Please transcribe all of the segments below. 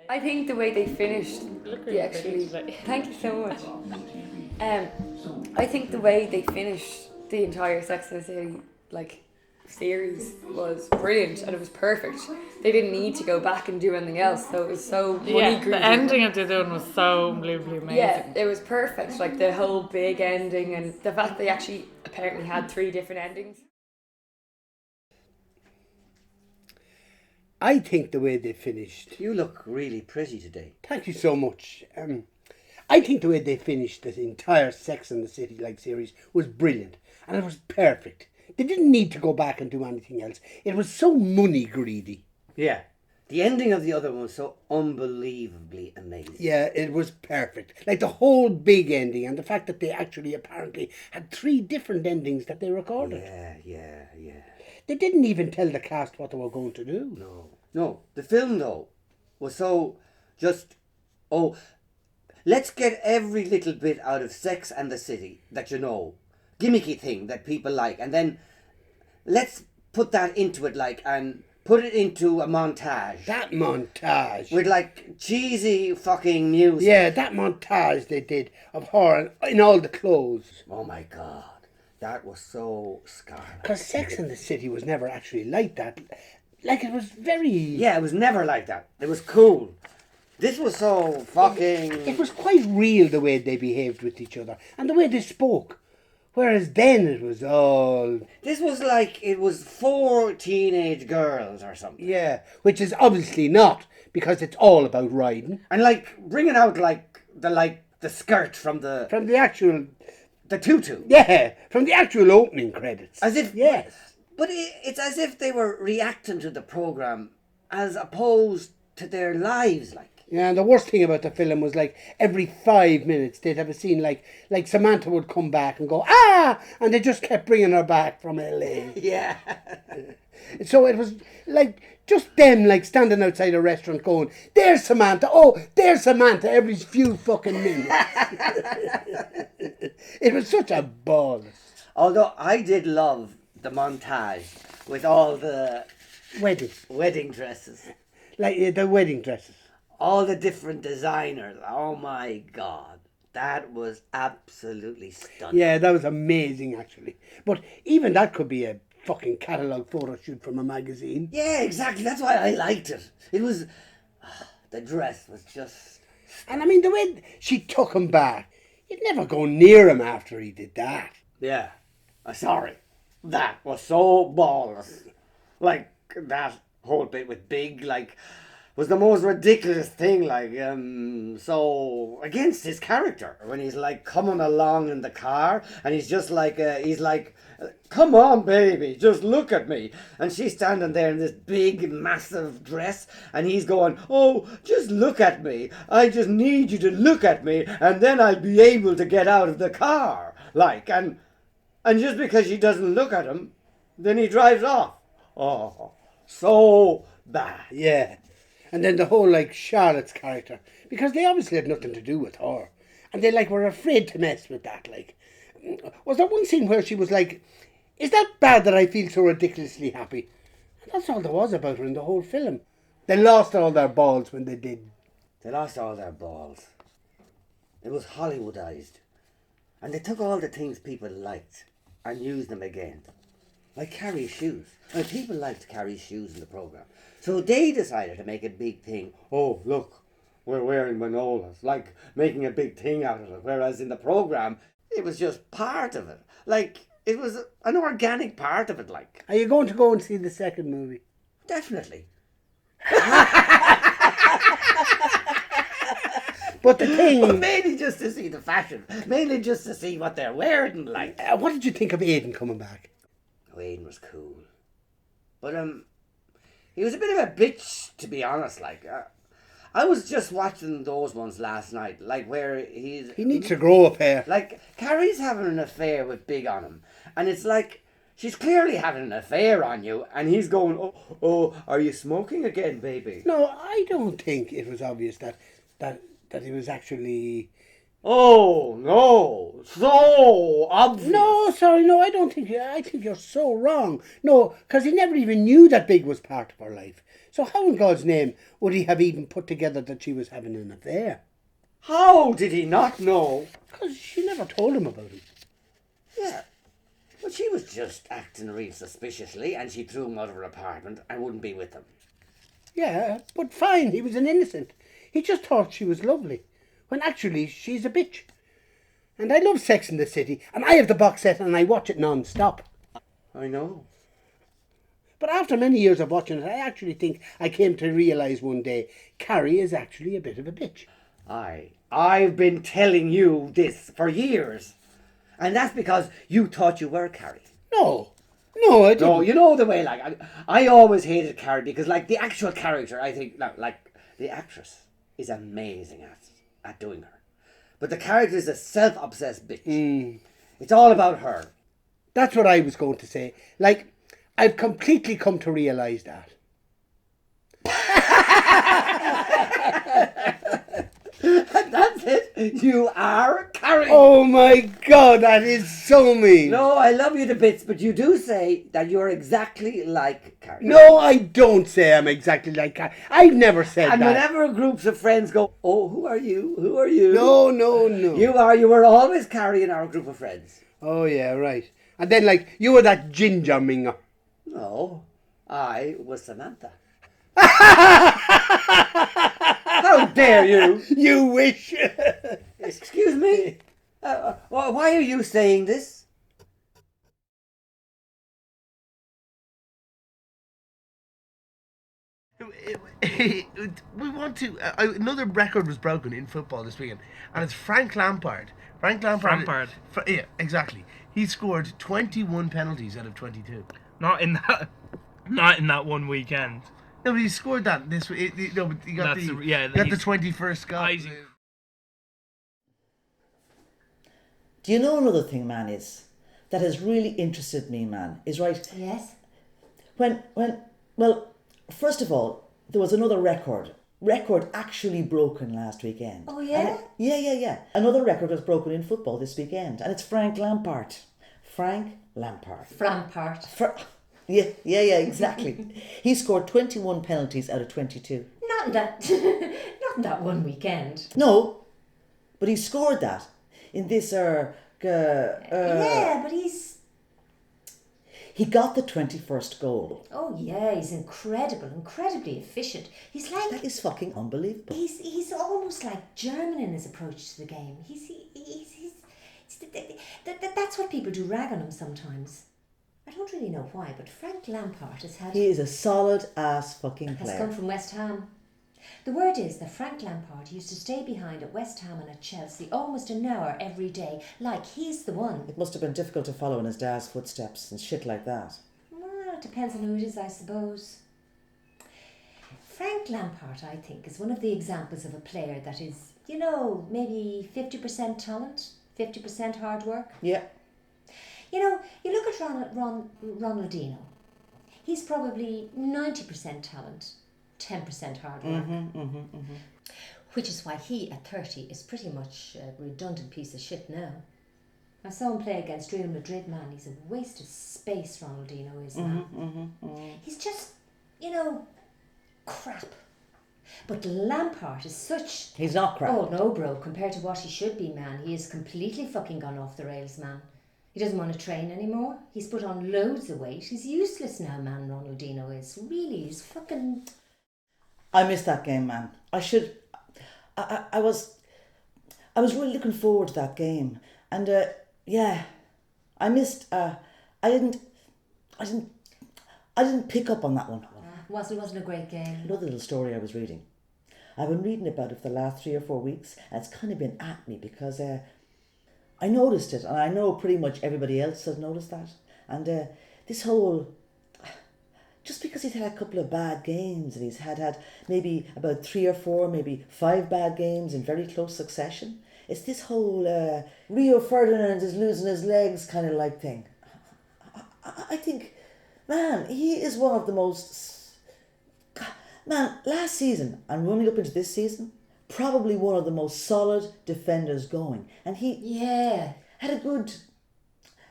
I think the way they finished Look the really pretty actually. today. Thank you so much. Um, I think the way they finished the entire Sex and the City like series was brilliant and it was perfect. They didn't need to go back and do anything else, so it was so money Yeah, the greedy. ending of the other one was so unbelievably Yeah, amazing. it was perfect. Like the whole big ending and the fact they actually apparently had three different endings. I think the way they finished. You look really pretty today. Thank you so much. I think the way they finished the entire Sex and the City like series was brilliant, and it was perfect. They didn't need to go back and do anything else. It was so money greedy. Yeah. The ending of the other one was so unbelievably amazing. Yeah, it was perfect. Like the whole big ending, and the fact that they actually apparently had three different endings that they recorded. Yeah. They didn't even tell the cast what they were going to do. No, the film though was so just, oh, let's get every little bit out of Sex and the City that you know, gimmicky thing that people like, and then let's put that into it like and put it into a montage. That montage. With like cheesy fucking music. Yeah, that montage they did of her in all the clothes. Oh my god. That was so scarlet. Because Sex and the City was never actually like that. Like, it was very... Yeah, it was never like that. It was cool. This was so fucking... It was quite real the way they behaved with each other and the way they spoke. Whereas then it was all... This was like it was four teenage girls or something. Yeah, which is obviously not, because it's all about riding. And like bringing out like the skirt from the From the actual... the tutu. Yeah, from the actual opening credits. As if Yes. But it's as if they were reacting to the program as opposed to their lives like. Yeah, and the worst thing about the film was like every 5 minutes they'd have a scene like Samantha would come back and go, ah! And they just kept bringing her back from LA. Yeah. So it was like just them like standing outside a restaurant going, there's Samantha, oh, there's Samantha every few fucking minutes. It was such a ball. Although I did love the montage with all the wedding dresses. Like the wedding dresses. All the different designers. Oh my god. That was absolutely stunning. Yeah, that was amazing actually. But even that could be a fucking catalogue photo shoot from a magazine. Yeah, exactly. That's why I liked it. It was... the dress was just... And I mean, the way she took him back, you'd never go near him after he did that. Yeah. Sorry. That was so ballless. Like, that whole bit with Big, like... was the most ridiculous thing, like, so, against his character, when he's, like, coming along in the car, and he's just like, come on, baby, just look at me, and she's standing there in this big, massive dress, and he's going, oh, just look at me, I just need you to look at me, and then I'll be able to get out of the car, like, and just because she doesn't look at him, then he drives off. Oh, so bad. Yeah. And then the whole like Charlotte's character, because they obviously had nothing to do with her, and they like were afraid to mess with that. Like, was there one scene where she was like, "Is that bad that I feel so ridiculously happy?" And that's all there was about her in the whole film. They lost all their balls when they did. They lost all their balls. It was Hollywoodized. And they took all the things people liked and used them again. Like Carrie's shoes. I mean, people liked Carrie's shoes in the programme. So they decided to make a big thing. Oh, look, we're wearing Manolas. Like, making a big thing out of it. Whereas in the programme, it was just part of it. Like, it was an organic part of it, like. Are you going to go and see the second movie? Definitely. But the thing... But mainly just to see the fashion. Mainly just to see what they're wearing, like. What did you think of Aidan coming back? Oh, Aidan was cool. But, he was a bit of a bitch, to be honest, like. I was just watching those ones last night, like where he's... He needs to grow up here. Like, Carrie's having an affair with Big on him. And it's like, she's clearly having an affair on you. And he's going, oh, are you smoking again, baby? No, I don't think it was obvious that he was actually... Oh, no. So obvious. No, sorry, no, I don't think... I think you're so wrong. No, because he never even knew that Big was part of her life. So how in God's name would he have even put together that she was having an affair? How did he not know? Because she never told him about it. Yeah. But she was just acting real suspiciously and she threw him out of her apartment and wouldn't be with him. Yeah, but fine, he was an innocent. He just thought she was lovely, when actually she's a bitch. And I love Sex in the City, and I have the box set and I watch it non-stop. I know. But after many years of watching it, I actually think I came to realise one day Carrie is actually a bit of a bitch. I've been telling you this for years. And that's because you thought you were Carrie. No, I didn't. No, you know the way, like, I always hated Carrie because, like, the actual character, I think, like, the actress is amazing at doing her. But the character is a self-obsessed bitch. It's all about her. That's what I was going to say. Like, I've completely come to realise that. That's it. You are Carrie. Oh my God, that is so mean. No, I love you to bits, but you do say that you're exactly like Carrie. No, I don't say I'm exactly like Carrie. I've never said And that. whenever groups of friends go, oh, who are you? Who are you? No. You were always Carrie in our group of friends. Oh yeah, right. And then like, you were that ginger minger. No, I was Samantha. How dare you? You wish. Excuse me? Why are you saying this? We want to. Another record was broken in football this weekend, and it's Frank Lampard. Lampard. Yeah, exactly. He scored 21 penalties out of 22. Not in that one weekend. No, but he scored that this week. No, but he got That's the the- yeah, got the he's- 21st goal. Do you know another thing, man, is that has really interested me, man, is right. Yes. Well, first of all, there was another record actually broken last weekend. Oh, yeah? Yeah. Another record was broken in football this weekend, and it's Frank Lampard. Frank Lampard. Frampart. Yeah, exactly. He scored 21 penalties out of 22. Not in that, not in that one weekend. No, but he scored that in this, Yeah, but he got the 21st goal. oh yeah, he's incredibly efficient. He's like, That is fucking unbelievable. he's almost like German in his approach to the game. That's what people do rag on him sometimes. I don't really know why, but Frank Lampard He is a solid ass fucking has player. come from West Ham. The word is that Frank Lampard used to stay behind at West Ham and at Chelsea almost an hour every day, like he's the one. It must have been difficult to follow in his dad's footsteps and shit like that. Well, it depends on who it is, I suppose. Frank Lampard, I think, is one of the examples of a player that is, maybe 50% talent, 50% hard work. Yeah. You look at Ronaldinho. He's probably 90% talent, 10% hard work. Which is why he, at 30, is pretty much a redundant piece of shit now. I saw him play against Real Madrid, man. He's a waste of space, Ronaldinho is now. He's just, crap. But Lampard is such... He's not crap. Oh, no, bro. Compared to what he should be, man, he is completely fucking gone off the rails, man. He doesn't want to train anymore. He's put on loads of weight. He's useless now, man, Ronaldinho is. Really, he's fucking... I missed that game, man. I was really looking forward to that game. And, I missed... I didn't pick up on that one. It wasn't a great game. Another little story I was reading. I've been reading about it for the last 3 or 4 weeks, and it's kind of been at me because I noticed it, and I know pretty much everybody else has noticed that. And this whole... Just because he's had a couple of bad games, and he's had maybe about 3 or 4, maybe 5 bad games in very close succession, it's this whole Rio Ferdinand is losing his legs kind of like thing. I think, man, he is one of the most... Man, last season, and running up into this season, probably one of the most solid defenders going. And he had a good...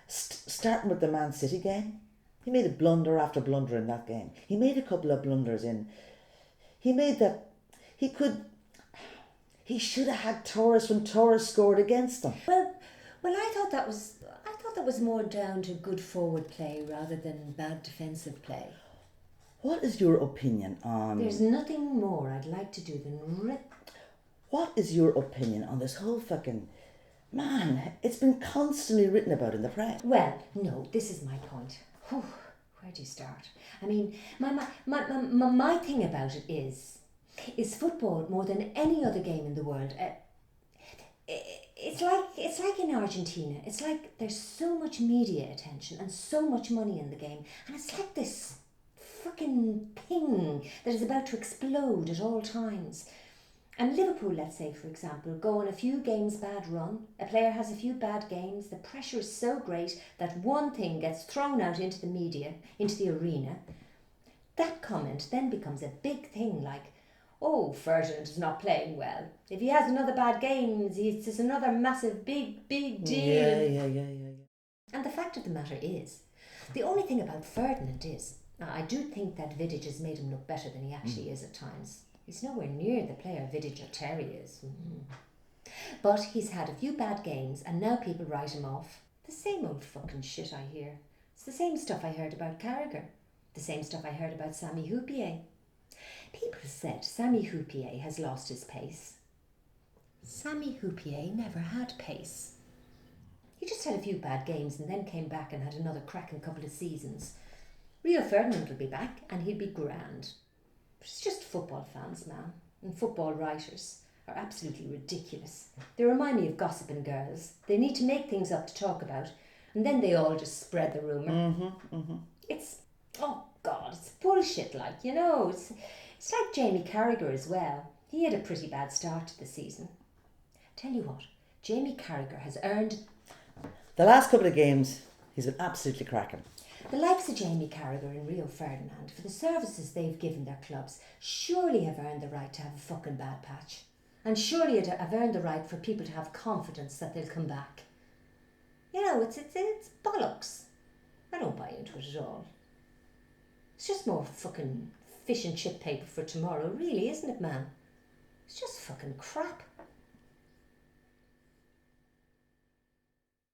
starting with the Man City game. He made a blunder after blunder in that game. He made a couple of blunders in He made that. He should have had Torres when Torres scored against them. Well, I thought that was more down to good forward play rather than bad defensive play. What is your opinion on... There's nothing more I'd like to do than What is your opinion on this whole fucking... Man, it's been constantly written about in the press. Well, no, this is my point. Whew, where do you start? I mean, my thing about it is football more than any other game in the world. It's like in Argentina. It's like there's so much media attention and so much money in the game, and it's like this fucking thing that is about to explode at all times. And Liverpool, let's say, for example, go on a few games bad run. A player has a few bad games. The pressure is so great that one thing gets thrown out into the media, into the arena. That comment then becomes a big thing, like, oh, Ferdinand is not playing well. If he has another bad game, it's just another massive, big deal. Yeah. And the fact of the matter is, the only thing about Ferdinand is, I do think that Vidic has made him look better than he actually is at times. He's nowhere near the player Vidic or Terry is. But he's had a few bad games and now people write him off. The same old fucking shit I hear. It's the same stuff I heard about Carragher. The same stuff I heard about Sami Hyypiä. People said Sami Hyypiä has lost his pace. Sami Hyypiä never had pace. He just had a few bad games and then came back and had another cracking couple of seasons. Rio Ferdinand will be back and he'll be grand. But it's just football fans, man, and football writers are absolutely ridiculous. They remind me of gossiping girls. They need to make things up to talk about, and then they all just spread the rumour. It's, oh God, it's bullshit, like, you know. It's like Jamie Carragher as well. He had a pretty bad start to the season. Tell you what, Jamie Carragher has earned... The last couple of games, he's been absolutely cracking. The likes of Jamie Carragher and Rio Ferdinand, for the services they've given their clubs, surely have earned the right to have a fucking bad patch. And surely have earned the right for people to have confidence that they'll come back. You know, it's bollocks. I don't buy into it at all. It's just more fucking fish and chip paper for tomorrow, really, isn't it, man? It's just fucking crap.